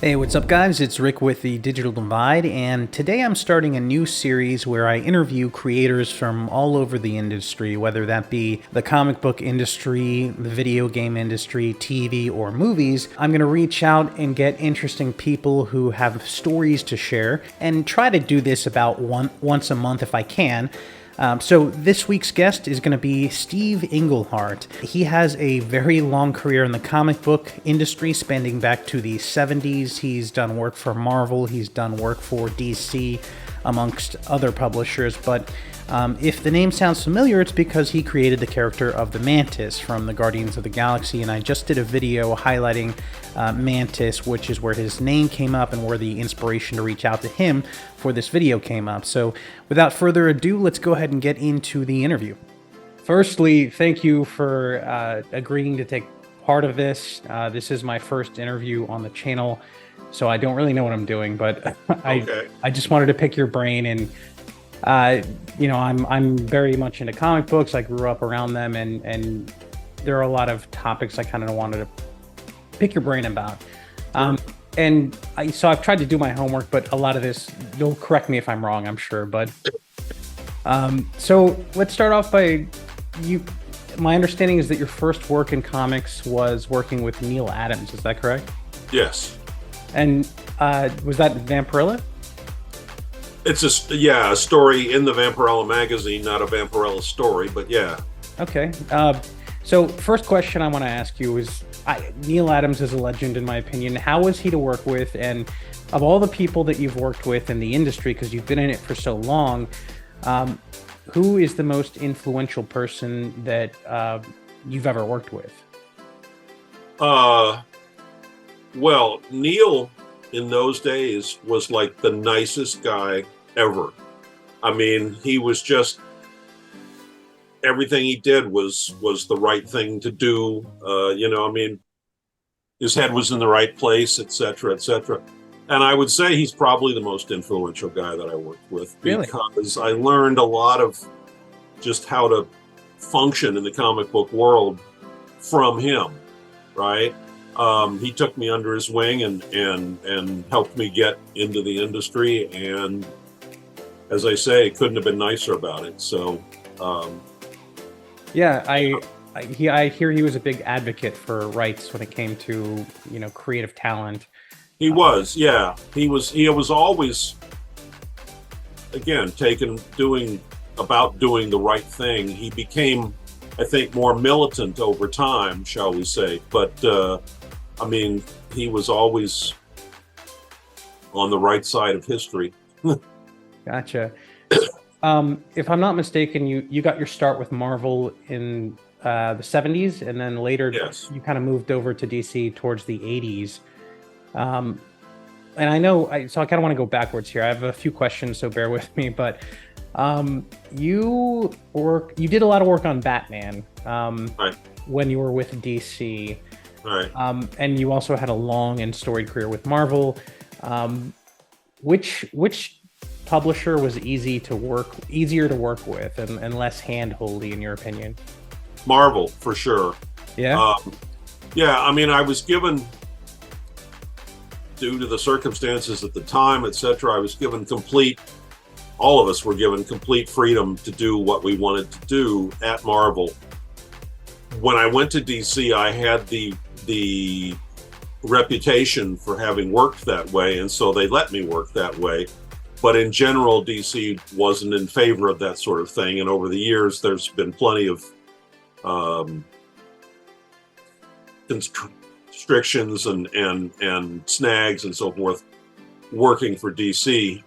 Hey, what's up, guys? It's Rick with the Digital Divide, and today I'm starting a new series where I interview creators from all over the industry, whether that be the comic book industry, the video game industry, TV, or movies. I'm going to reach out and get interesting people who have stories to share and try to do this about once a month if I can. So this week's guest is going to be Steve Englehart. He has a very long career in the comic book industry, spanning back to the 70s. He's done work for Marvel. He's done work for DC, amongst other publishers. But if the name sounds familiar, it's because he created the character of the Mantis from the Guardians of the Galaxy. And I just did a video highlighting Mantis, which is where his name came up and where the inspiration to reach out to him for this video came up. So without further ado, let's go ahead and get into the interview. Firstly, thank you for agreeing to take part of this. This is my first interview on the channel, so I don't really know what I'm doing, but I just wanted to pick your brain. And I'm very much into comic books. I grew up around them, and there are a lot of topics I kind of wanted to pick your brain about. So I've tried to do my homework, but a lot of this, you'll correct me if I'm wrong, I'm sure. But so let's start off by you. My understanding is that your first work in comics was working with Neil Adams. Is that correct? Yes. And was that Vampirella? It's a story in the Vampirella magazine, not a Vampirella story, but yeah. Okay. So first question I want to ask you is, Neil Adams is a legend in my opinion. How was he to work with? And of all the people that you've worked with in the industry, because you've been in it for so long, who is the most influential person that you've ever worked with? Well, Neil in those days was like the nicest guy ever. I mean, he was just, everything he did was the right thing to do. I mean, his head was in the right place, etc., etc. And I would say he's probably the most influential guy that I worked with, because I learned a lot of just how to function in the comic book world from him, right? He took me under his wing and helped me get into the industry. And as I say, couldn't have been nicer about it. So, yeah, I hear he was a big advocate for rights when it came to, creative talent. He was, yeah. He was always, again, doing the right thing. He became, I think, more militant over time, shall we say. But, I mean, he was always on the right side of history. Gotcha. If I'm not mistaken, you got your start with Marvel in the 70s, and then later you kind of moved over to DC towards the 80s. And I know, so I kind of want to go backwards here. I have a few questions, so bear with me. But you did a lot of work on Batman Right. when you were with DC. Right. And you also had a long and storied career with Marvel. Which publisher was easier to work with and less hand-holdy, in your opinion? Marvel, for sure. Yeah? I mean, I was given, due to the circumstances at the time, etc., all of us were given complete freedom to do what we wanted to do at Marvel. When I went to DC, I had the reputation for having worked that way, and so they let me work that way. But in general, DC wasn't in favor of that sort of thing. And over the years, there's been plenty of constrictions and snags and so forth working for DC.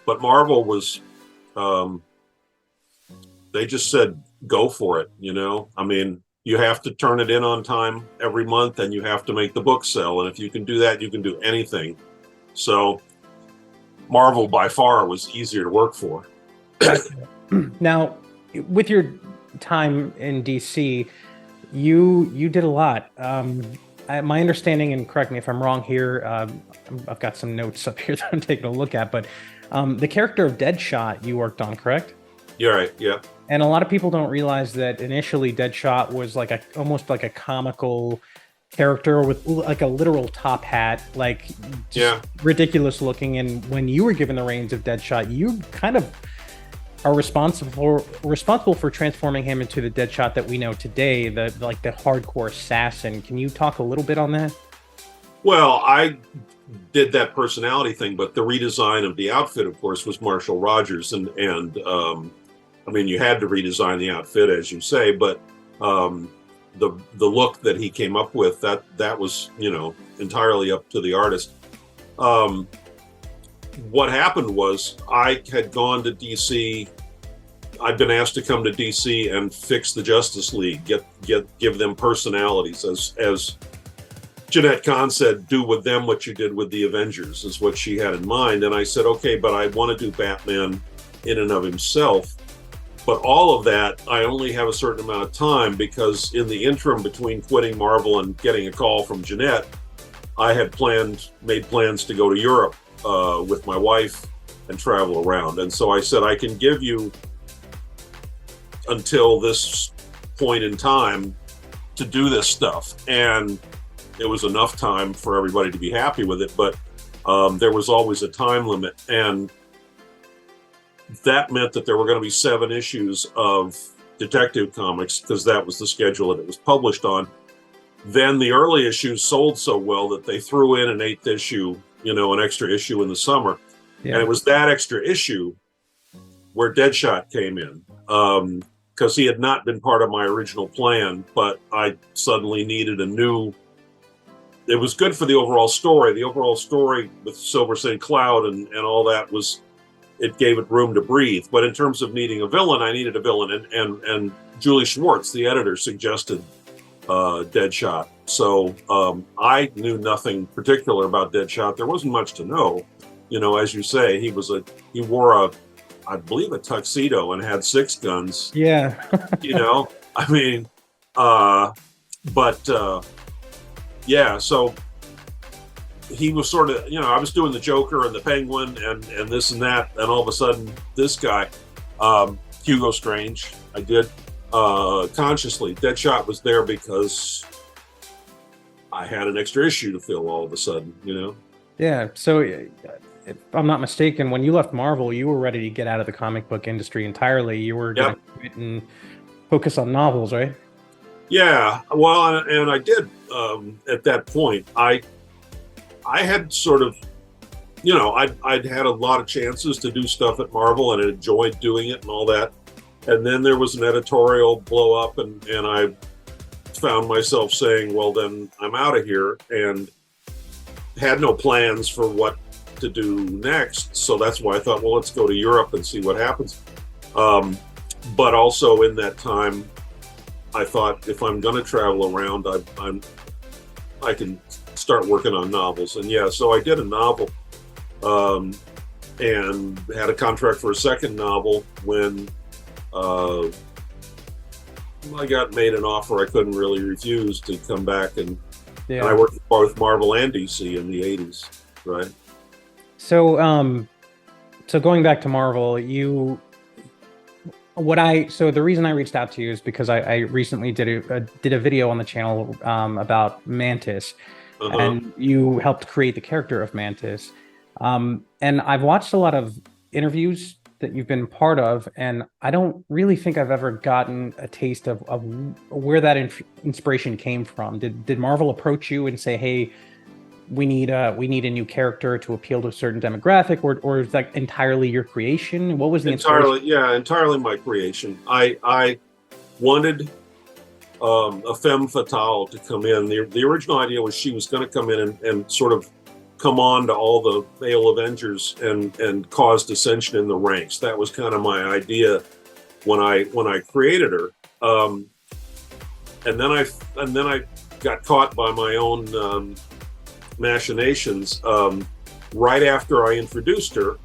But Marvel was, they just said, go for it, I mean, you have to turn it in on time every month, and you have to make the book sell. And if you can do that, you can do anything. So Marvel by far was easier to work for. Now, with your time in DC, you did a lot. My understanding, and correct me if I'm wrong here, I've got some notes up here that I'm taking a look at, but the character of Deadshot you worked on, correct? You're right, yeah. And a lot of people don't realize that initially Deadshot was almost like a comical character with like a literal top hat, like just Yeah. ridiculous looking. And when you were given the reins of Deadshot, you kind of are responsible for transforming him into the Deadshot that we know today, the like the hardcore assassin. Can you talk a little bit on that? Well, I did that personality thing, but the redesign of the outfit, of course, was Marshall Rogers, and I mean, you had to redesign the outfit, as you say, but um, the look that he came up with, that was, you know, entirely up to the artist. Um, what happened was I had gone to DC. I'd been asked to come to DC and fix the Justice League, give them personalities, as Jeanette Kahn said, do with them what you did with the Avengers, is what she had in mind. And I said, okay, but I want to do Batman in and of himself. But all of that, I only have a certain amount of time, because in the interim between quitting Marvel and getting a call from Jeanette, I had made plans to go to Europe with my wife and travel around. And so I said, I can give you until this point in time to do this stuff. And it was enough time for everybody to be happy with it, but there was always a time limit. And that meant that there were going to be 7 issues of Detective Comics, because that was the schedule that it was published on. Then the early issues sold so well that they threw in an 8th issue, you know, an extra issue in the summer. Yeah. And it was that extra issue where Deadshot came in, because he had not been part of my original plan, but I suddenly needed a new. It was good for the overall story. The overall story with Silver St. Cloud and all that was, it gave it room to breathe. But in terms of needing a villain, I needed a villain. And Julie Schwartz, the editor, suggested Deadshot. So I knew nothing particular about Deadshot. There wasn't much to know. You know, as you say, he wore I believe a tuxedo and had 6 guns. Yeah. You know, I mean, yeah, so he was sort of, you know, I was doing the Joker and the Penguin and this and that, and all of a sudden this guy, Hugo Strange, I did consciously. Deadshot was there because I had an extra issue to fill all of a sudden, you know? Yeah. So if I'm not mistaken, when you left Marvel, you were ready to get out of the comic book industry entirely. You were going to quit and focus on novels, right? Yeah, well, and I did at that point. I had sort of, you know, I'd had a lot of chances to do stuff at Marvel and I enjoyed doing it and all that. And then there was an editorial blow up, and I found myself saying, well, then I'm out of here, and had no plans for what to do next. So that's why I thought, well, let's go to Europe and see what happens. But also in that time, I thought, if I'm going to travel around, I can start working on novels. And yeah, so I did a novel, and had a contract for a second novel when I got made an offer I couldn't really refuse to come back, and I worked for both Marvel and DC in the 80s, right? So, so going back to Marvel, so the reason I reached out to you is because I recently did a video on the channel about Mantis, and you helped create the character of Mantis. And I've watched a lot of interviews that you've been part of, and I don't really think I've ever gotten a taste of where that inspiration came from. Did Marvel approach you and say, "Hey, we need a new character to appeal to a certain demographic," or is that entirely your creation? What was the inspiration? Entirely my creation. I wanted a femme fatale to come in. The original idea was she was going to come in and sort of come on to all the male Avengers and cause dissension in the ranks. That was kind of my idea when I created her. And then I got caught by my own machinations. Right after I introduced her,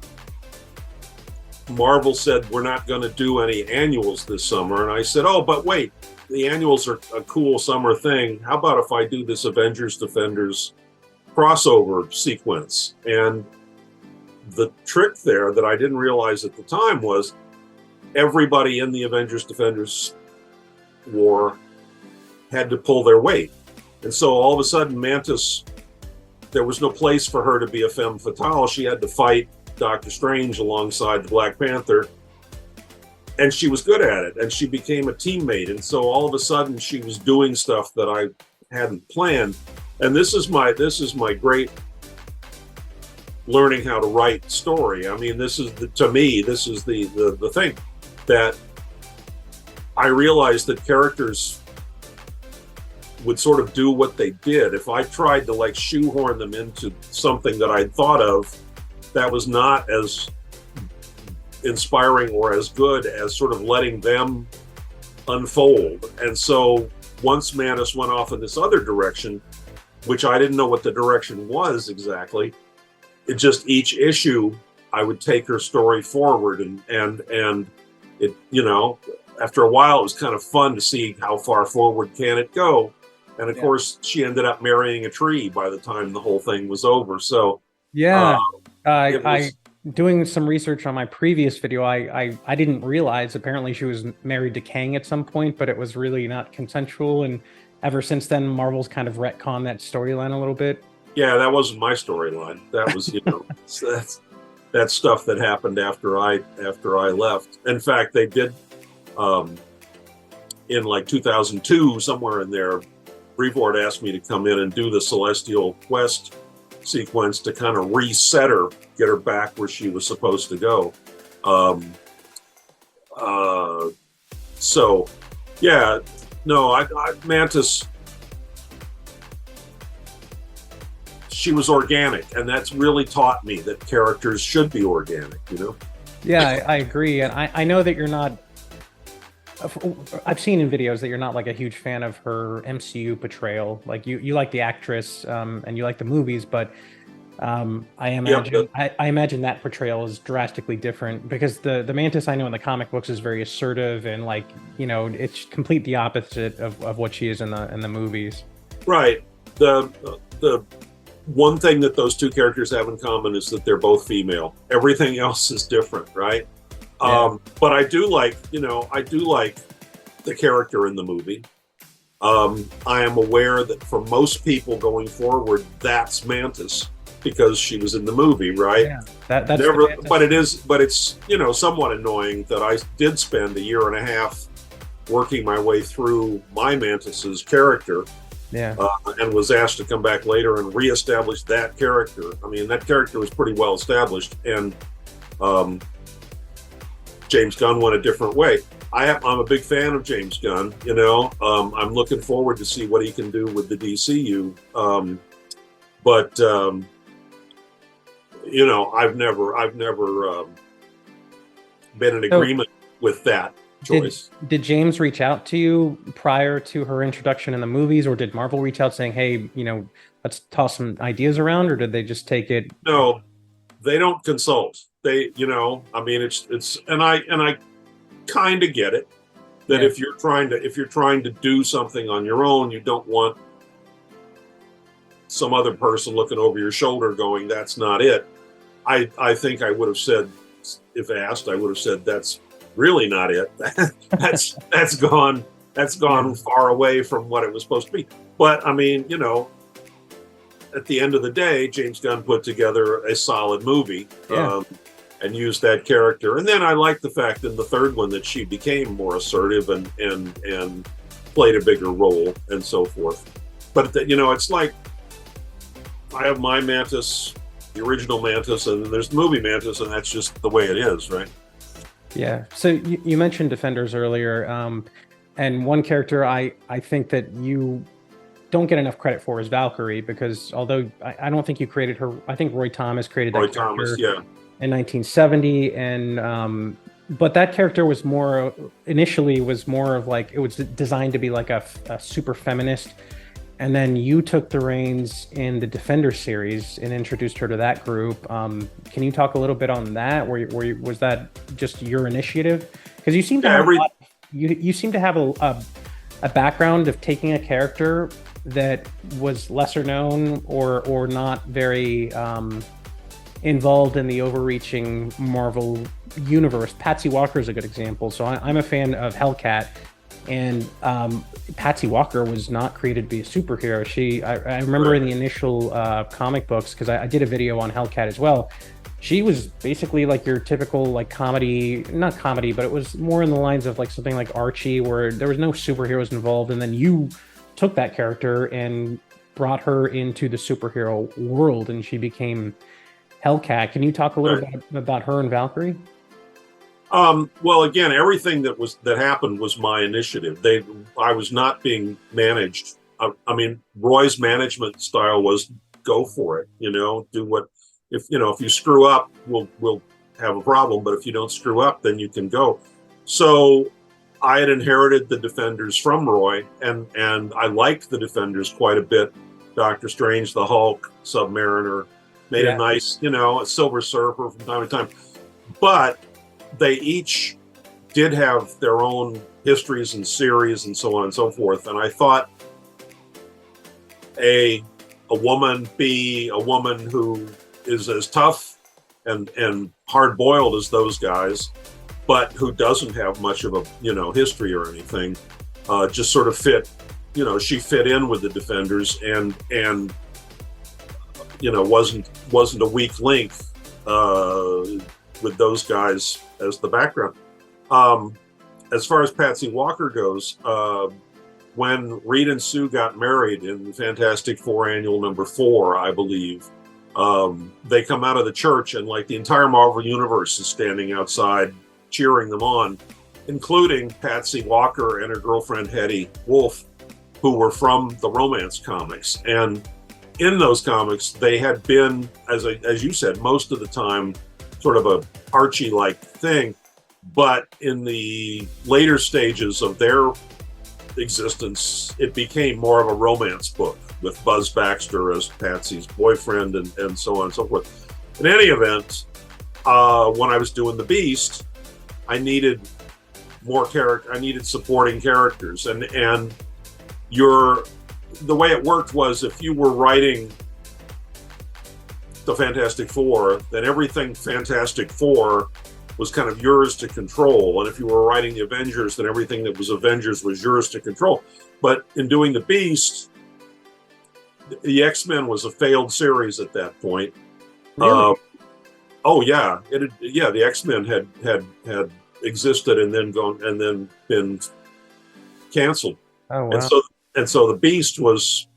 Marvel said, we're not going to do any annuals this summer. And I said, oh, but wait, the annuals are a cool summer thing. How about if I do this Avengers Defenders crossover sequence? And the trick there that I didn't realize at the time was everybody in the Avengers Defenders war had to pull their weight. And so all of a sudden, Mantis, there was no place for her to be a femme fatale. She had to fight Doctor Strange alongside the Black Panther. And she was good at it, and she became a teammate. And so all of a sudden, she was doing stuff that I hadn't planned. And this is my great learning how to write story. I mean, this is to me, this is the thing that I realized that characters would sort of do what they did. If I tried to like shoehorn them into something that I'd thought of, that was not as inspiring or as good as sort of letting them unfold. And so once Mantis went off in this other direction, which I didn't know what the direction was exactly, it just each issue I would take her story forward, and it, you know, after a while it was kind of fun to see how far forward can it go. And of course she ended up marrying a tree by the time the whole thing was over. So I doing some research on my previous video, I didn't realize apparently she was married to Kang at some point, but it was really not consensual. And ever since then, Marvel's kind of retconned that storyline a little bit. Yeah, that wasn't my storyline. That was, you know, that's stuff that happened after I left. In fact, they did in like 2002, somewhere in there, Brevoort asked me to come in and do the Celestial Quest sequence to kind of reset her, get her back where she was supposed to go. So yeah, no, Mantis, she was organic, and that's really taught me that characters should be organic, you know? Yeah, I agree. And I know that you're not, I've seen in videos that you're not like a huge fan of her MCU portrayal. Like you like the actress and you like the movies, but I imagine that portrayal is drastically different, because the Mantis I know in the comic books is very assertive, and like, you know, it's complete the opposite of what she is in the movies. Right. The one thing that those two characters have in common is that they're both female. Everything else is different, right? Yeah. But I do like the character in the movie. I am aware that for most people going forward, that's Mantis, because she was in the movie, right? Yeah, that's never, but it's, you know, somewhat annoying that I did spend a year and a half working my way through my Mantis's character. Yeah. And was asked to come back later and reestablish that character. I mean, that character was pretty well established, and James Gunn went a different way. I'm a big fan of James Gunn. You know, I'm looking forward to see what he can do with the DCU. But you know, I've never been in agreement with that choice. Did James reach out to you prior to her introduction in the movies, or did Marvel reach out saying, hey, you know, let's toss some ideas around, or did they just take it? No, they don't consult. They, you know, I mean, it's and I kind of get it that if you're trying to do something on your own, you don't want some other person looking over your shoulder going, that's not it. I think I would have said, if asked, I would have said, that's really not it. that's gone far away from what it was supposed to be. But I mean, you know, at the end of the day, James Gunn put together a solid movie and used that character. And then I like the fact in the third one that she became more assertive and played a bigger role and so forth. But you know, it's like I have my Mantis, the original Mantis, and there's the movie Mantis, and that's just the way it is, right? Yeah. So you mentioned Defenders earlier, and one character I think that you don't get enough credit for is Valkyrie, because although I don't think you created her, I think Roy Thomas created that character in 1970, and but that character was initially more of like, it was designed to be like a super feminist. And then you took the reins in the Defender series and introduced her to that group. Can you talk a little bit on that? Was that just your initiative? Because you seem to have you seem to have a background of taking a character that was lesser known or not very involved in the overreaching Marvel universe. Patsy Walker is a good example. So I'm a fan of Hellcat. And Patsy Walker was not created to be a superhero. I remember in the initial comic books, because I did a video on Hellcat as well. She was basically like your typical like comedy, not comedy, but it was more in the lines of like something like Archie, where there was no superheroes involved, and then you took that character and brought her into the superhero world, and she became Hellcat. Can you talk a little bit about her and Valkyrie? Well, again, everything that happened was my initiative. I was not being managed. I mean, Roy's management style was go for it. Do what if you screw up, we'll have a problem. But if you don't screw up, then you can go. So I had inherited the Defenders from Roy, and I liked the Defenders quite a bit. Doctor Strange, the Hulk, Submariner, made a nice, a Silver Surfer from time to time, but they each did have their own histories and series and so on and so forth. And I thought A, a woman, B, a woman who is as tough and hard-boiled as those guys, but who doesn't have much of a, history or anything, just sort of fit, she fit in with the Defenders and wasn't a weak link with those guys as the background. As far as Patsy Walker goes, when Reed and Sue got married in Fantastic Four Annual number 4, I believe, they come out of the church and like the entire Marvel Universe is standing outside cheering them on, including Patsy Walker and her girlfriend Hetty Wolf, who were from the romance comics. And in those comics, they had been, as you said, most of the time, sort of a Archie-like thing, but in the later stages of their existence, it became more of a romance book with Buzz Baxter as Patsy's boyfriend and so on and so forth. In any event, when I was doing The Beast, I needed more I needed supporting characters, and the way it worked was if you were writing the Fantastic Four, then everything Fantastic Four was kind of yours to control. And if you were writing the Avengers, then everything that was Avengers was yours to control. But in doing The Beast, the X-Men was a failed series at that point. Really? Oh yeah, the X-Men had existed and then been canceled. Oh wow. And so the Beast was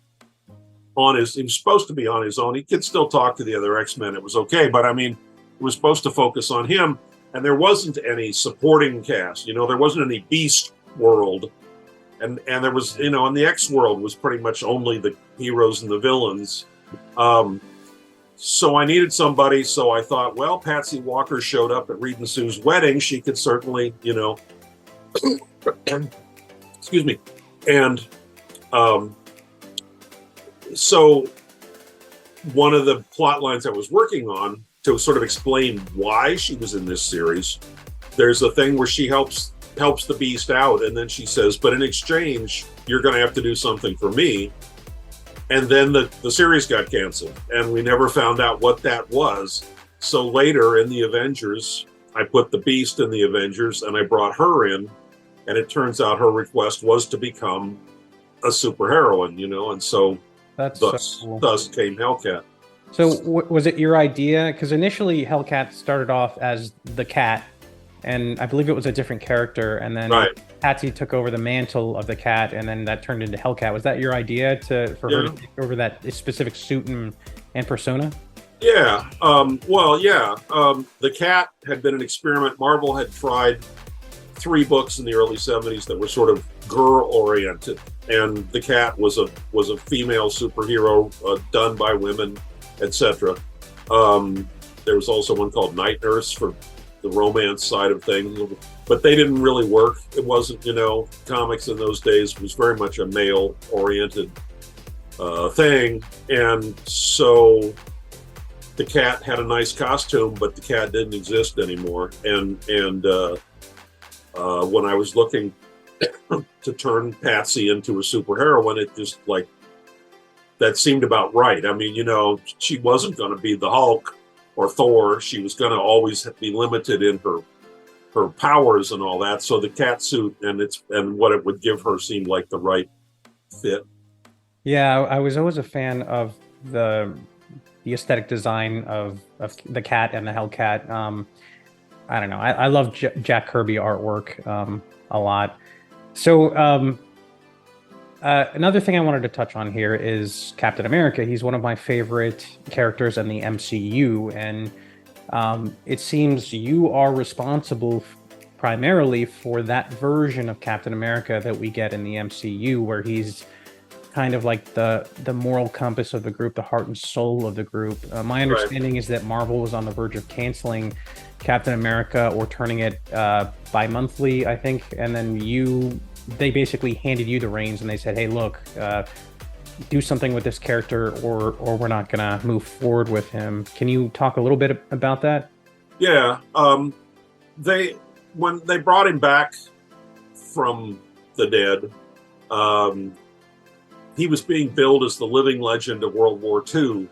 he was supposed to be on his own. He could still talk to the other X-Men. It was okay, but I mean, it was supposed to focus on him, and there wasn't any supporting cast. There wasn't any Beast world, and there was, and the X world was pretty much only the heroes and the villains. So I needed somebody. So I thought, well, Patsy Walker showed up at Reed and Sue's wedding. She could certainly, excuse me, and so one of the plot lines I was working on to sort of explain why she was in this series, there's a thing where she helps the Beast out, and then she says, but in exchange, you're going to have to do something for me. And then the series got canceled, and we never found out what that was. So later in the Avengers, I put the Beast in the Avengers, and I brought her in, and it turns out her request was to become a superheroine, and so That's thus, so cool. thus came Hellcat. So was it your idea? Because initially Hellcat started off as the Cat, and I believe it was a different character, and then Patsy took over the mantle of the Cat, and then that turned into Hellcat. Was that your idea for her to take over that specific suit and persona? Yeah. The Cat had been an experiment. Marvel had tried 3 books in the early 70s that were sort of girl-oriented, and the Cat was a female superhero done by women, etc. There was also one called Night Nurse for the romance side of things, but they didn't really work. It wasn't, comics in those days was very much a male-oriented thing, and so the Cat had a nice costume, but the Cat didn't exist anymore. And when I was looking to turn Patsy into a superheroine, it just that seemed about right. I mean, she wasn't going to be the Hulk or Thor. She was going to always be limited in her her powers and all that. So the cat suit and what it would give her seemed like the right fit. Yeah, I was always a fan of the aesthetic design of the cat and the Hellcat. I don't know. I love Jack Kirby artwork a lot. So another thing I wanted to touch on here is Captain America. He's one of my favorite characters in the MCU, and it seems you are responsible primarily for that version of Captain America that we get in the MCU, where he's kind of like the moral compass of the group, the heart and soul of the group. My understanding is that Marvel was on the verge of canceling Captain America or turning it bi-monthly, I think, and then they basically handed you the reins and they said, hey, look, do something with this character or we're not gonna move forward with him. Can you talk a little bit about that? Yeah. When they brought him back from the dead, he was being billed as the living legend of World War II,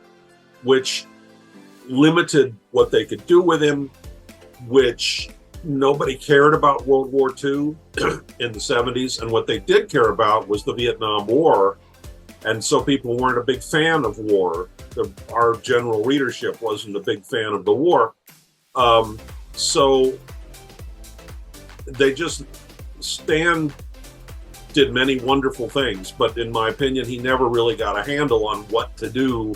which limited what they could do with him, which nobody cared about World War II in the 70s. And what they did care about was the Vietnam War. And so people weren't a big fan of war. Our general readership wasn't a big fan of the war. So they just did many wonderful things, but in my opinion, he never really got a handle on what to do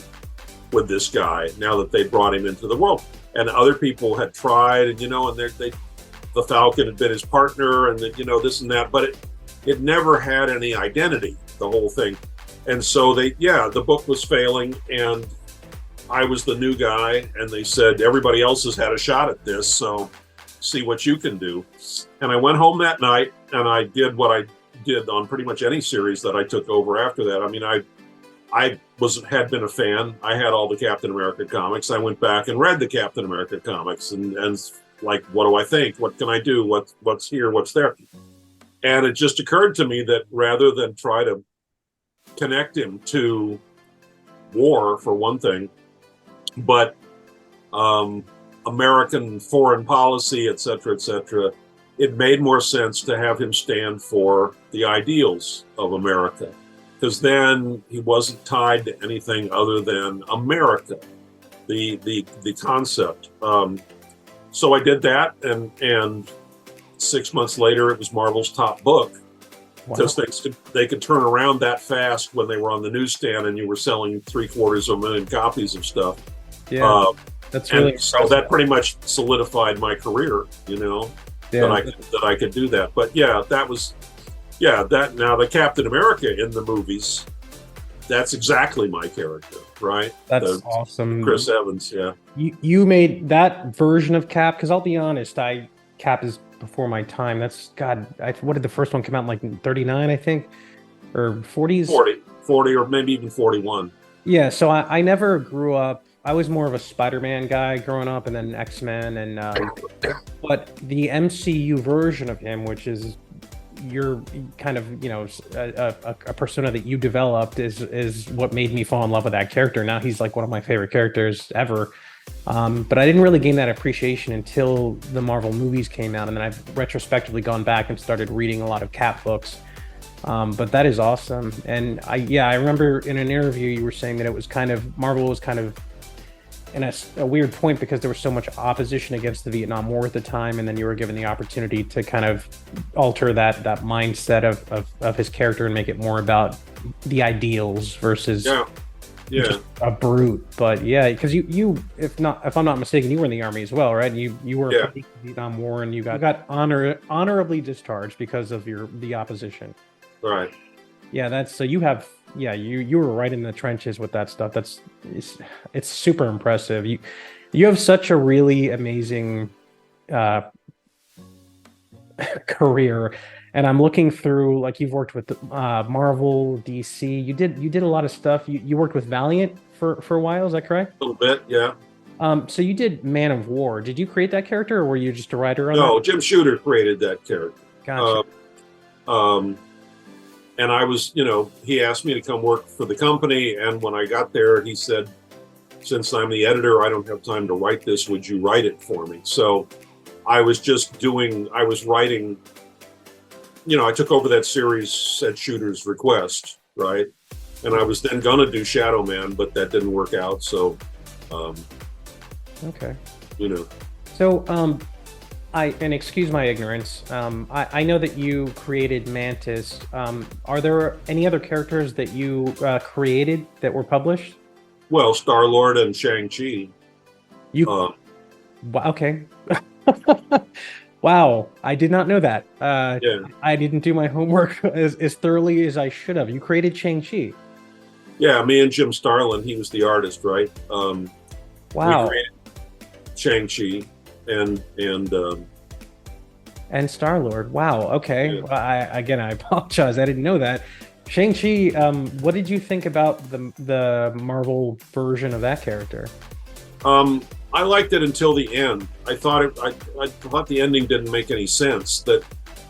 with this guy now that they brought him into the world. And other people had tried, and the Falcon had been his partner, and this and that, but it never had any identity, the whole thing. And so the book was failing, and I was the new guy, and they said everybody else has had a shot at this, so see what you can do. And I went home that night, and I did what I did on pretty much any series that I took over after that. I mean, I had been a fan. I had all the Captain America comics. I went back and read the Captain America comics and like, what do I think? What can I do? What's here? What's there? And it just occurred to me that rather than try to connect him to war, for one thing, but American foreign policy, et cetera, it made more sense to have him stand for the ideals of America, because then he wasn't tied to anything other than America, the concept. So I did that, and 6 months later, it was Marvel's top book, because they could turn around that fast when they were on the newsstand, and you were selling 750,000 copies of stuff. Yeah, that's really so that pretty much solidified my career, that I could do that. But now the Captain America in the movies, that's exactly my character, right? That's awesome. Chris Evans, yeah. You made that version of Cap, because I'll be honest, Cap is before my time. That's what did the first one come out in, like 39, I think, or 40s? 40 or maybe even 41. Yeah, so I never grew up. I was more of a Spider-Man guy growing up, and then X-Men, and but the MCU version of him, which is your kind of a persona that you developed, is what made me fall in love with that character. Now he's like one of my favorite characters ever. But I didn't really gain that appreciation until the Marvel movies came out, and then I've retrospectively gone back and started reading a lot of Cap books. But that is awesome. And I remember in an interview you were saying that it was Marvel was kind of in a weird point because there was so much opposition against the Vietnam War at the time, and then you were given the opportunity to kind of alter that mindset of his character and make it more about the ideals versus just a brute. But because you if I'm not mistaken, you were in the Army as well, right? And you were in the Vietnam War, and you got honorably discharged because of the opposition. Right. Yeah, that's so you have you were right in the trenches with that stuff. It's super impressive. You have such a really amazing career, and I'm looking through, like, you've worked with Marvel, DC. You did a lot of stuff. You worked with Valiant for a while. Is that correct? A little bit, yeah. So you did Man of War. Did you create that character, or were you just a writer on that? No, Jim Shooter created that character. Gotcha. And I was, he asked me to come work for the company. And when I got there, he said, since I'm the editor, I don't have time to write this. Would you write it for me? So I was writing, I took over that series at Shooter's request, right? And I was then gonna do Shadow Man, but that didn't work out. So, Okay. So, and excuse my ignorance, I know that you created Mantis. Are there any other characters that you created that were published? well, Star-Lord and Shang Chi. You Okay. Wow, I did not know that. Yeah, I didn't do my homework as thoroughly as I should have. You created Shang-Chi. yeah. Me and Jim Starlin. He was the artist, right? We Wow. created Shang Chi, And Star-Lord. Wow. Okay. yeah. Well, I apologize. I didn't know that. Shang-Chi, what did you think about the Marvel version of that character? I liked it until the end. I thought the ending didn't make any sense. That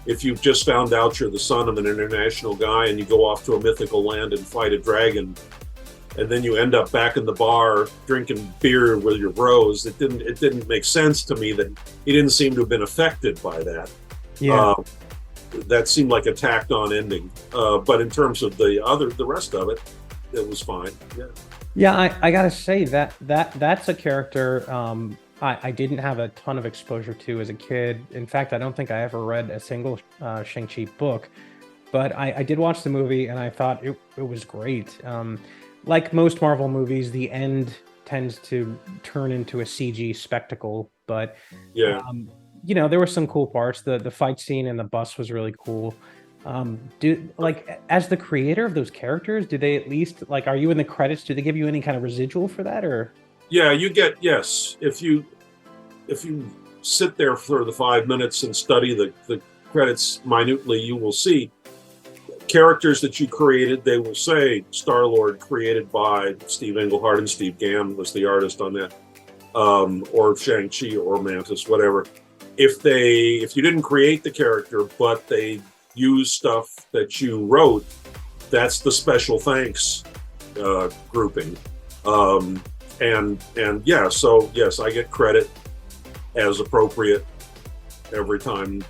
if you've just found out you're the son of an international guy and you go off to a mythical land and fight a dragon, and then you end up back in the bar drinking beer with your bros, it didn't make sense to me that he didn't seem to have been affected by that. Yeah. That seemed like a tacked on ending. But in terms of the rest of it, it was fine. Yeah. Yeah, I gotta say that's a character I didn't have a ton of exposure to as a kid. In fact, I don't think I ever read a single Shang-Chi book, but I did watch the movie and I thought it was great. Like most Marvel movies, the end tends to turn into a CG spectacle, but Yeah. there were some cool parts. The fight scene in the bus was really cool. As the creator of those characters, do they at least are you in the credits? Do they give you any kind of residual for that, or? Yeah, yes. If you sit there for the 5 minutes and study the credits minutely, you will see characters that you created. They will say Star-Lord created by Steve Englehart, and Steve Gann was the artist on that, or Shang-Chi or Mantis, whatever. If you didn't create the character, but they use stuff that you wrote, that's the special thanks grouping. And yeah, so yes, I get credit as appropriate every time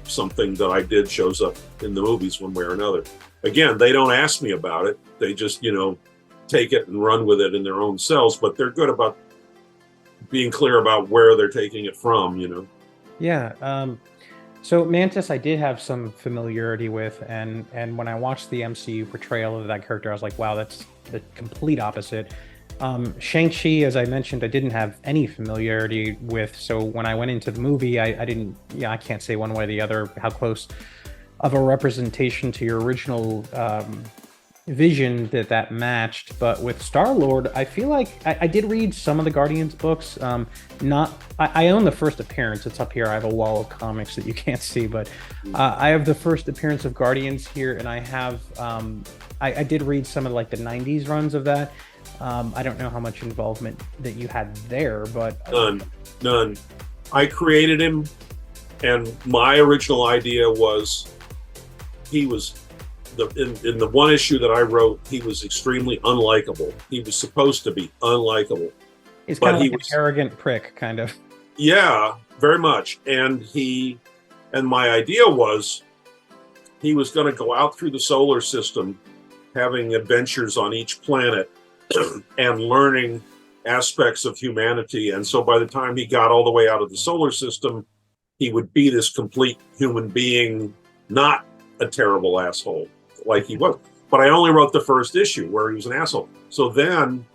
something that I did shows up in the movies one way or another. Again, they don't ask me about it. They just, take it and run with it in their own selves, but they're good about being clear about where they're taking it from, Yeah. So Mantis, I did have some familiarity with, and when I watched the MCU portrayal of that character, I was like, wow, that's the complete opposite. Shang-Chi, as I mentioned, I didn't have any familiarity with, so when I went into the movie, I didn't, I can't say one way or the other how close of a representation to your original vision that matched. But with Star-Lord, I feel like I did read some of the Guardians books. I own the first appearance. It's up here. I have a wall of comics that you can't see, but I have the first appearance of Guardians here, and I have I did read some of the 90s runs of that. I don't know how much involvement that you had there, but none. I created him, and my original idea was he was in the one issue that I wrote, he was extremely unlikable. He was supposed to be unlikable. He's kind of like an arrogant prick, kind of. Yeah, very much. And my idea was he was going to go out through the solar system, having adventures on each planet and learning aspects of humanity. And so by the time he got all the way out of the solar system, he would be this complete human being, not a terrible asshole like he was. But I only wrote the first issue where he was an asshole. So then,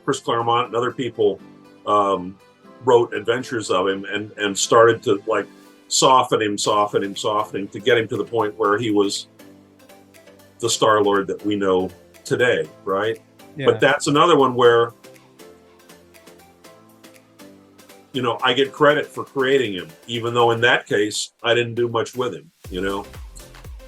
Chris Claremont and other people wrote adventures of him and started to soften him to get him to the point where he was the Star-Lord that we know today, right? Yeah. But that's another one where I get credit for creating him, even though in that case I didn't do much with him.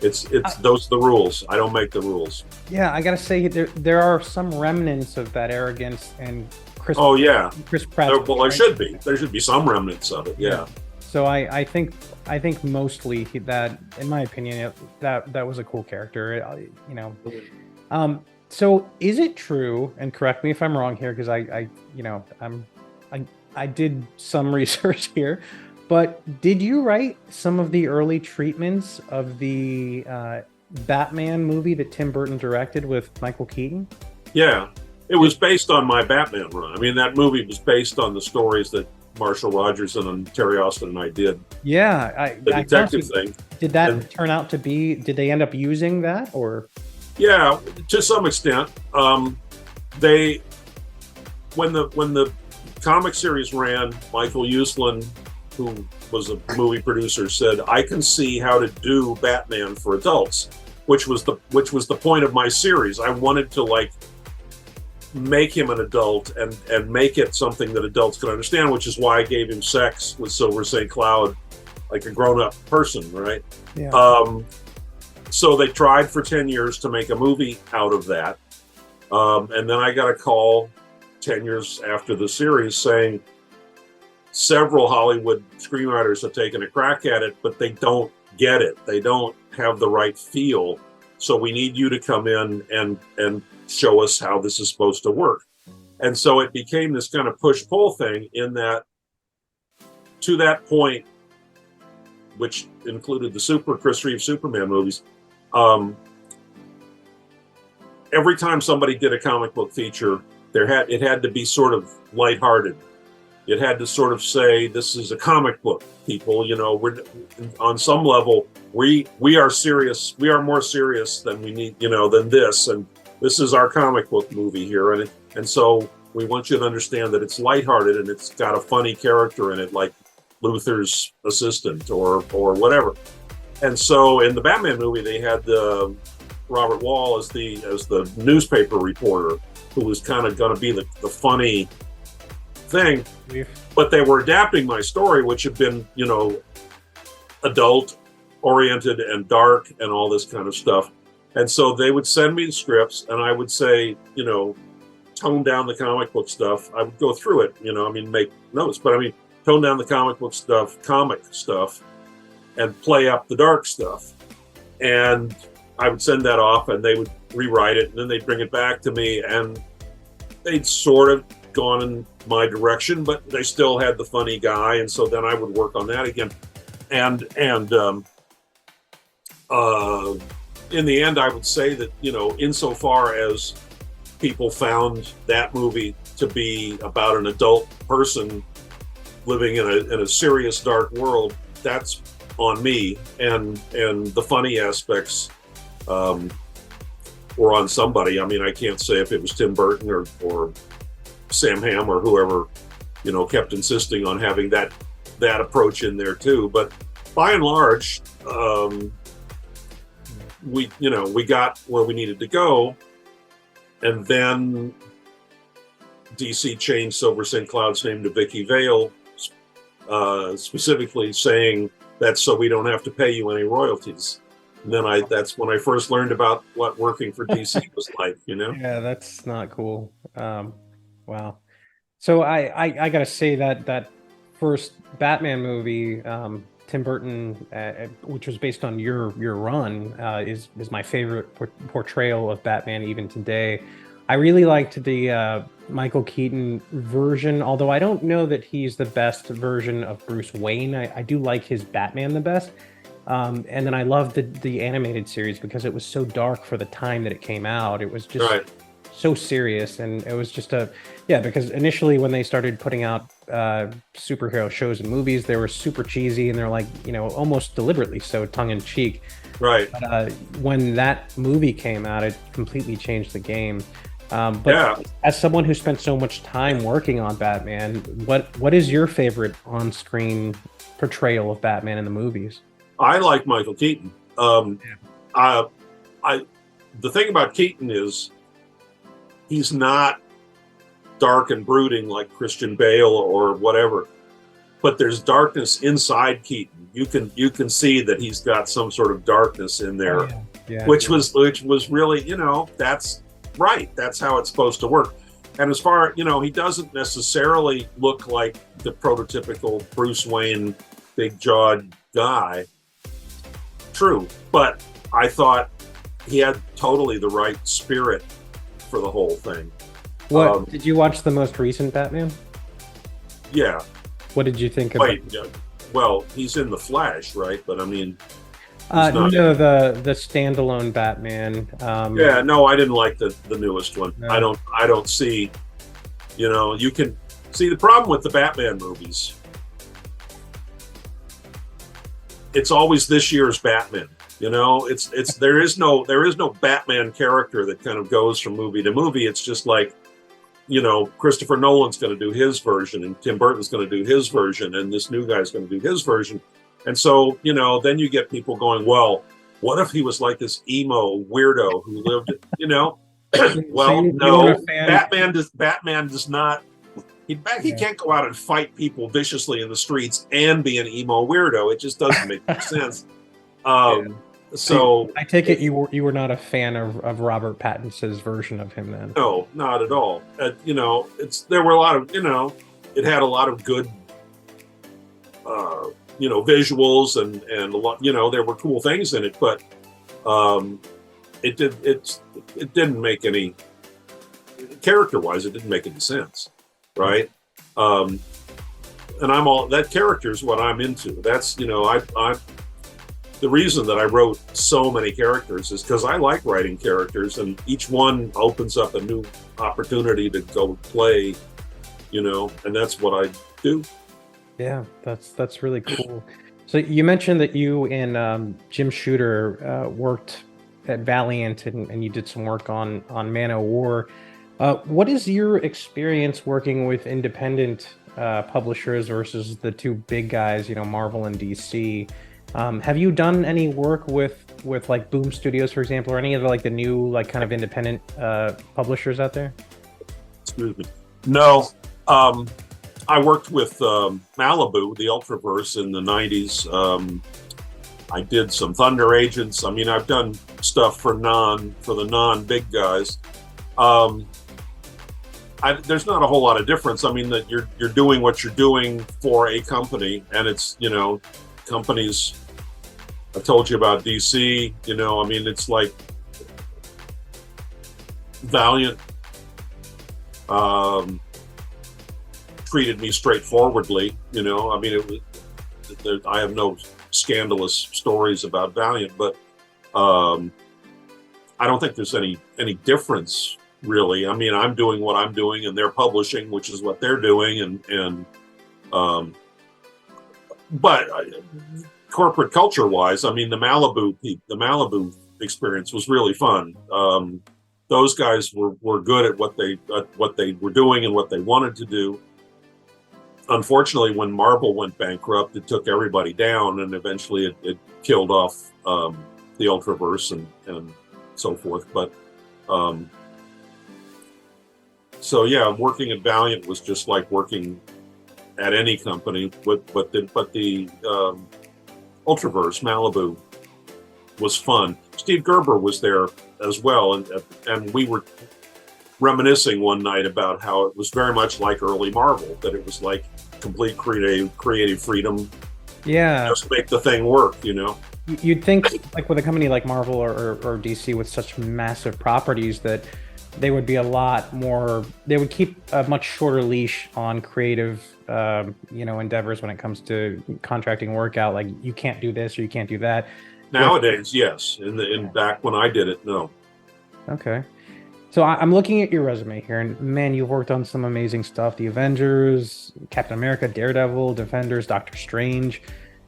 It's those are the rules. I don't make the rules. Yeah, I gotta say there are some remnants of that arrogance and Chris. Oh yeah, Chris Pratt. Well, there should be. There should be some remnants of it. Yeah. So I think mostly that, in my opinion, that was a cool character. So is it true? And correct me if I'm wrong here, because I did some research here, but did you write some of the early treatments of the Batman movie that Tim Burton directed with Michael Keaton? Yeah, it was based on my Batman run. I mean, that movie was based on the stories that Marshall Rogers and Terry Austin and I did, Yeah, the I detective honestly, thing. did that And turn out to be? Did they end up using that or? yeah, to some extent, they when the comic series ran, Michael Uslan, who was a movie producer, said, "I can see how to do Batman for adults," which was the point of my series. I wanted to like make him an adult and make it something that adults could understand, which is why I gave him sex with Silver St. Cloud, like a grown-up person, right? Yeah. So they tried for 10 years to make a movie out of that. And then I got a call 10 years after the series saying several Hollywood screenwriters have taken a crack at it, but they don't get it. They don't have the right feel. So we need you to come in and show us how this is supposed to work. And so it became this kind of push-pull thing in that, to that point, which included the Chris Reeve Superman movies, every time somebody did a comic book feature, it had to be sort of lighthearted. It had to sort of say, this is a comic book, people. We're on some level, we are serious. We are more serious than we need, than this. And this is our comic book movie here. And so we want you to understand that it's lighthearted and it's got a funny character in it, like Luthor's assistant or whatever. And so in the Batman movie, they had Robert Wall as the newspaper reporter, who was kind of going to be the funny thing. But they were adapting my story, which had been, adult oriented and dark and all this kind of stuff. And so they would send me the scripts and I would say, tone down the comic book stuff. I would go through it, make notes, but tone down the comic stuff, and play up the dark stuff. And I would send that off and they would rewrite it and then they'd bring it back to me and they'd sort of gone in my direction, but they still had the funny guy. And so then I would work on that again. And in the end, I would say that, insofar as people found that movie to be about an adult person living in a serious dark world, that's on me, and the funny aspects were on somebody. I can't say if it was Tim Burton or Sam Hamm or whoever, kept insisting on having that approach in there too. But by and large, we got where we needed to go, and then DC changed Silver St. Cloud's name to Vicky Vale, specifically saying that's so we don't have to pay you any royalties. And then that's when I first learned about what working for DC was like, Yeah, that's not cool. Wow. So I gotta say that first Batman movie, Tim Burton, which was based on your run, is my favorite portrayal of Batman even today. I really liked the Michael Keaton version, although I don't know that he's the best version of Bruce Wayne. I do like his Batman the best. And then I loved the animated series because it was so dark for the time that it came out. It was just Right. so serious, and it was just because initially when they started putting out superhero shows and movies, they were super cheesy and they're like, almost deliberately so tongue-in-cheek. Right. But when that movie came out, it completely changed the game. But Yeah. as someone who spent so much time working on Batman, what is your favorite on-screen portrayal of Batman in the movies? I like Michael Keaton. The thing about Keaton is he's not dark and brooding like Christian Bale or whatever, but there's darkness inside Keaton. You can see that he's got some sort of darkness in there, which was really, that's right. That's how it's supposed to work. And as far, he doesn't necessarily look like the prototypical Bruce Wayne big-jawed guy. True, but I thought he had totally the right spirit for the whole thing. What did you watch the most recent Batman? Yeah. What did you think of Wait. Yeah. Well, he's in the Flash, right? But I mean, it? he's not. No, the standalone Batman. Yeah. No, I didn't like the newest one. I No. don't. I don't see. You know, you can see the problem with the Batman movies. It's always this year's Batman. You know, it's there is no Batman character that kind of goes from movie to movie. It's just like, you know, Christopher Nolan's going to do his version, and Tim Burton's going to do his version, and this new guy's going to do his version. And so, you know, then you get people going, well, what if he was like this emo weirdo who lived, you know? So Well, you weren't a no, fan. Batman does not. He Yeah. can't go out and fight people viciously in the streets and be an emo weirdo. It just doesn't make any sense. Yeah. Um, So so I take it you were not a fan of Robert Pattinson's version of him then. no, not at all. You know, there were a lot of, you know, it had a lot of good, you know, visuals and a lot, you know, there were cool things in it, but um, it didn't make any character wise. It didn't make any sense, right? Um, and I'm all that character is what I'm into. That's, you know, I the reason that I wrote so many characters is because I like writing characters, and each one opens up a new opportunity to go play, you know, and that's what I do. Yeah, that's really cool. So you mentioned that you and Jim Shooter worked at Valiant, and you did some work on Man o' War. What is your experience working with independent publishers versus the two big guys, you know, Marvel and DC? Have you done any work with like Boom Studios, for example, or any of the, like the new like kind of independent publishers out there? Excuse me. No, I worked with Malibu, the Ultraverse, in the '90s. I did some Thunder Agents. I mean, I've done stuff for the non big guys. Um, there's not a whole lot of difference. I mean, that you're doing what you're doing for a company, and it's, you know, companies. I told you about DC. You know, I mean, it's like Valiant treated me straightforwardly. You know, I mean, I have no scandalous stories about Valiant, but I don't think there's any difference really. I mean, I'm doing what I'm doing, and they're publishing, which is what they're doing, and but corporate culture wise, I mean, the Malibu experience was really fun. Those guys were good at what they were doing and what they wanted to do. Unfortunately, when Marvel went bankrupt, it took everybody down, and eventually it killed off the Ultraverse and so forth. But so yeah, working at Valiant was just like working at any company. But the Ultraverse Malibu was fun. Steve Gerber was there as well, and we were reminiscing one night about how it was very much like early Marvel, that it was like complete creative freedom. Yeah, Just make the thing work, you know. you'd think like with a company like Marvel or DC with such massive properties that they would be a lot more. They would keep a much shorter leash on creative, you know, endeavors when it comes to contracting work out. Like you can't do this or you can't do that. Nowadays, yes. In back when I did it, no. Okay. So I'm looking at your resume here, and man, you've worked on some amazing stuff: the Avengers, Captain America, Daredevil, Defenders, Doctor Strange,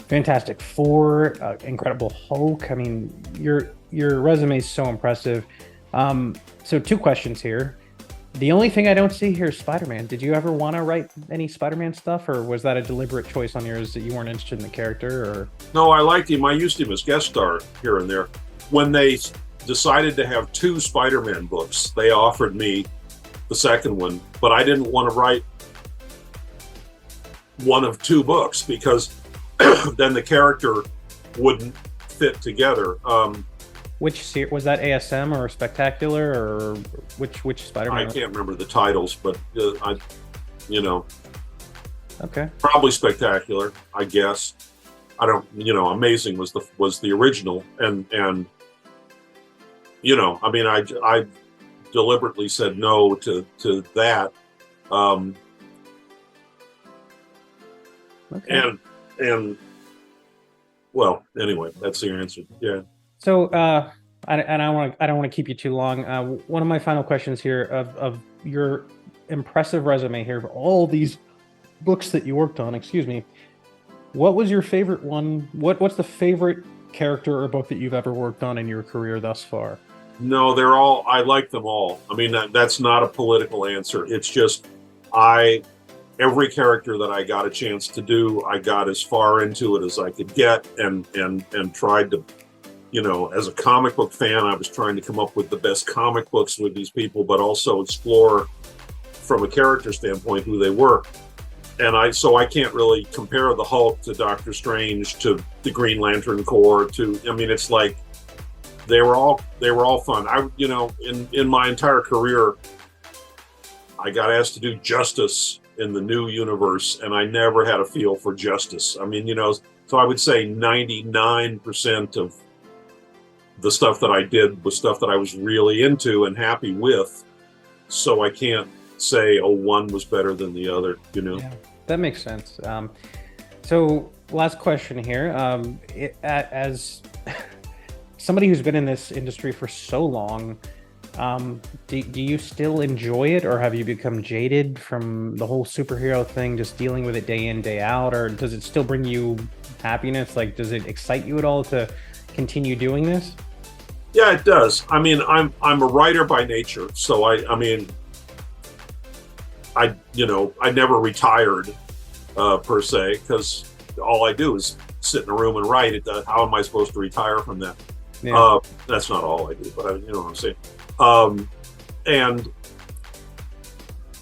Fantastic Four, Incredible Hulk. I mean, your resume is so impressive. So two questions here. The only thing I don't see here is Spider-Man. Did you ever want to write any Spider-Man stuff, or was that a deliberate choice on yours that you weren't interested in the character? Or No, I liked him. I used him as guest star here and there. When they decided to have two Spider-Man books, they offered me the second one, but I didn't want to write one of two books because then the character wouldn't fit together. which was that, ASM or Spectacular, or which I Spider-Man? can't remember the titles, but you know, Okay. probably Spectacular, I guess. I don't, you know, Amazing was the original, and you know, I mean, I deliberately said no to that. Okay. And well, anyway, that's the answer. Yeah. So, I don't want to keep you too long. One of my final questions here of your impressive resume here of all these books that you worked on. Excuse me. What was your favorite one? What's the favorite character or book that you've ever worked on in your career thus far? No, they're all. I like them all. I mean, that's not a political answer. It's just I every character that I got a chance to do, I got as far into it as I could get, and tried to, as a comic book fan, I was trying to come up with the best comic books with these people, but also explore from a character standpoint who they were. And I can't really compare the Hulk to Doctor Strange to the Green Lantern Corps to. I mean, it's like they were all fun. In my entire career, I got asked to do Justice in the new universe, and I never had a feel for Justice. I mean, so I would say 99% of the stuff that I did was stuff that I was really into and happy with. So I can't say, oh, one was better than the other, Yeah, that makes sense. So last question here. As somebody who's been in this industry for so long, do you still enjoy it, or have you become jaded from the whole superhero thing, just dealing with it day in, day out, or does it still bring you happiness? Like, does it excite you at all to continue doing this? Yeah, it does. I mean, I'm a writer by nature, so I never retired per se, because all I do is sit in a room and write. How am I supposed to retire from that? Yeah. That's not all I do, but you know what I'm saying.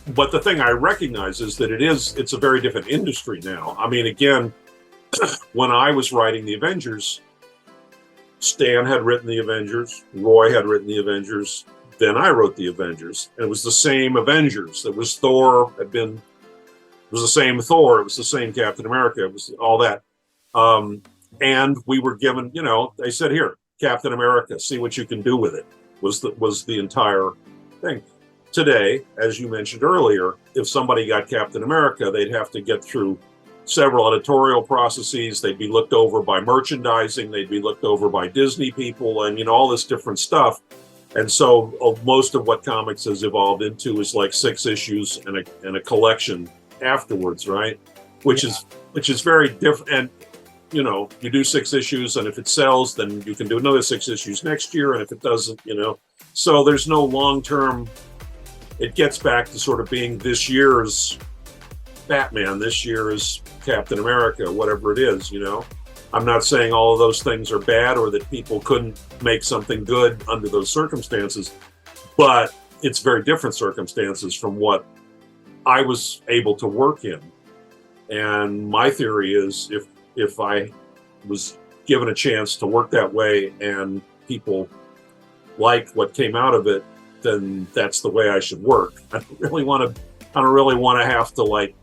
But the thing I recognize is that it's a very different industry now. I mean, again, when I was writing the Avengers, Stan had written the Avengers, Roy had written the Avengers, then I wrote the Avengers. And it was the same Avengers. It was it was the same Thor, it was the same Captain America, it was all that. And we were given, they said, here, Captain America, see what you can do with it, was the entire thing. Today, as you mentioned earlier, if somebody got Captain America, they'd have to get through several editorial processes. They'd be looked over by merchandising. They'd be looked over by Disney people, and all this different stuff. And so most of what comics has evolved into is like 6 issues and a collection afterwards, right? Which is very different. And you do 6 issues, and if it sells, then you can do another 6 issues next year. And if it doesn't, so there's no long-term. It gets back to sort of being this year's Batman, this year's Captain America, whatever it is, I'm not saying all of those things are bad or that people couldn't make something good under those circumstances, but it's very different circumstances from what I was able to work in. And my theory is if I was given a chance to work that way and people liked what came out of it, then that's the way I should work. I don't really want to have to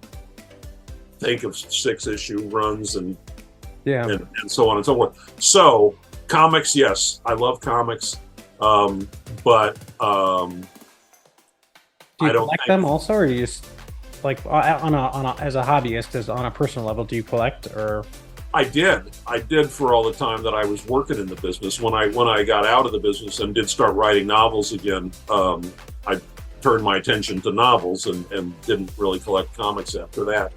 think of 6 issue runs and so on and so forth. So comics, yes, I love comics, but Do you I don't collect think them also, or do you just on a as a hobbyist, as on a personal level, do you collect or? I did for all the time that I was working in the business. When I got out of the business and did start writing novels again, I turned my attention to novels and didn't really collect comics after that.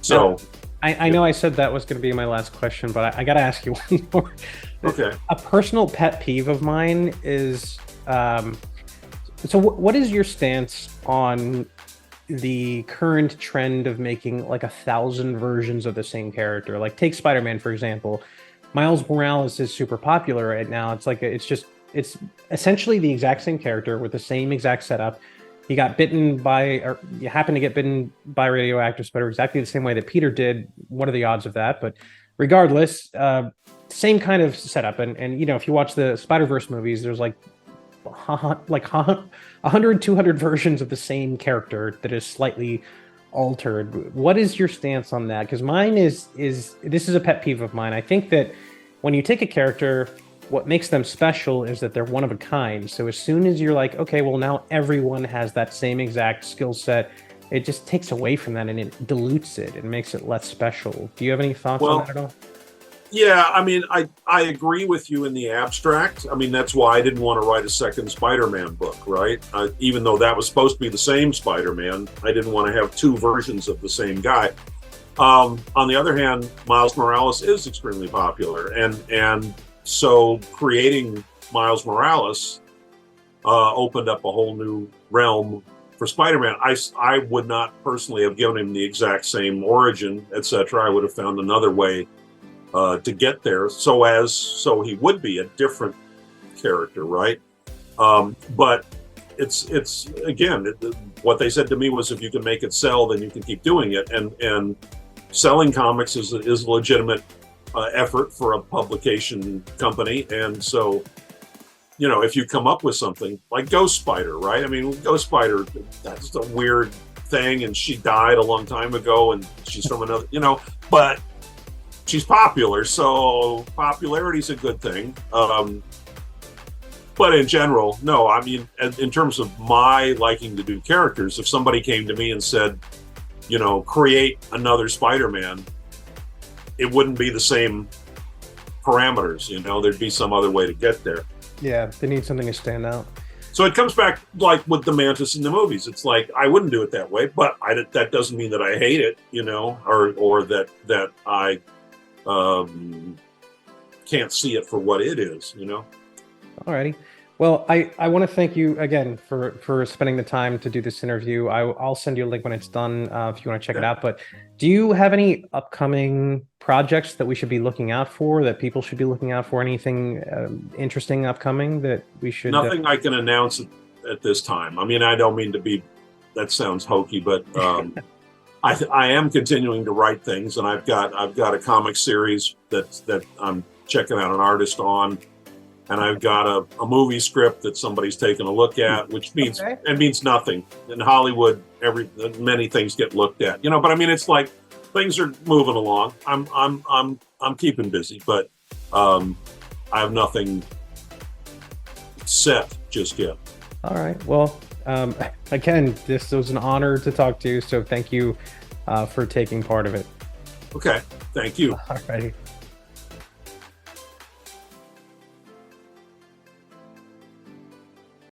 So I know I said that was going to be my last question, but I got to ask you one more. Okay. A personal pet peeve of mine is, so what is your stance on the current trend of making like 1,000 versions of the same character? Like, take Spider-Man, for example. Miles Morales is super popular right now. It's essentially the exact same character with the same exact setup. He got bitten by, or you happen to get bitten by a radioactive spider exactly the same way that Peter did. What are the odds of that? But regardless, same kind of setup. And if you watch the Spider-Verse movies, there's like 100, 200 versions of the same character that is slightly altered. What is your stance on that? Because mine is this is a pet peeve of mine. I think that when you take a character, what makes them special is that they're one of a kind. So as soon as you're like, okay, well, now everyone has that same exact skill set, it just takes away from that and it dilutes it. It makes it less special. Do you have any thoughts on Well, that at all? yeah, I mean, I agree with you in the abstract. I mean, that's why I didn't want to write a second Spider-Man book, right? Even though that was supposed to be the same Spider-Man, I didn't want to have two versions of the same guy. On the other hand, Miles Morales is extremely popular, and so creating Miles Morales opened up a whole new realm for Spider-Man. I would not personally have given him the exact same origin, etc. I would have found another way to get there, so he would be a different character, right? But it's again, what they said to me was, if you can make it sell, then you can keep doing it, and selling comics is a legitimate effort for a publication company, and so, you know, if you come up with something like Ghost Spider, right? I mean, Ghost Spider, that's a weird thing, and she died a long time ago, and she's from another, you know, but she's popular, so popularity's a good thing. But in general, no, I mean, in terms of my liking to do characters, if somebody came to me and said, you know, create another Spider-Man, it wouldn't be the same parameters, you know, there'd be some other way to get there. Yeah, they need something to stand out. So it comes back like with the Mantis in the movies. It's like, I wouldn't do it that way, but that doesn't mean that I hate it, you know, or that I can't see it for what it is, you know. Alrighty. Well, I want to thank you again for spending the time to do this interview. I'll send you a link when it's done if you want to check it out. But do you have any upcoming projects that we should be looking out for, that people should be looking out for? Anything interesting upcoming that we should? Nothing I can announce at this time. I mean, I don't mean to be, that sounds hokey, but I am continuing to write things, and I've got a comic series that I'm checking out an artist on, and I've got a movie script that somebody's taken a look at, which means it means nothing. In Hollywood, many things get looked at, you know. But I mean, it's like things are moving along. I'm keeping busy, but I have nothing set just yet. All right. Well, again, this was an honor to talk to you. So thank you for taking part of it. Okay. Thank you. All righty.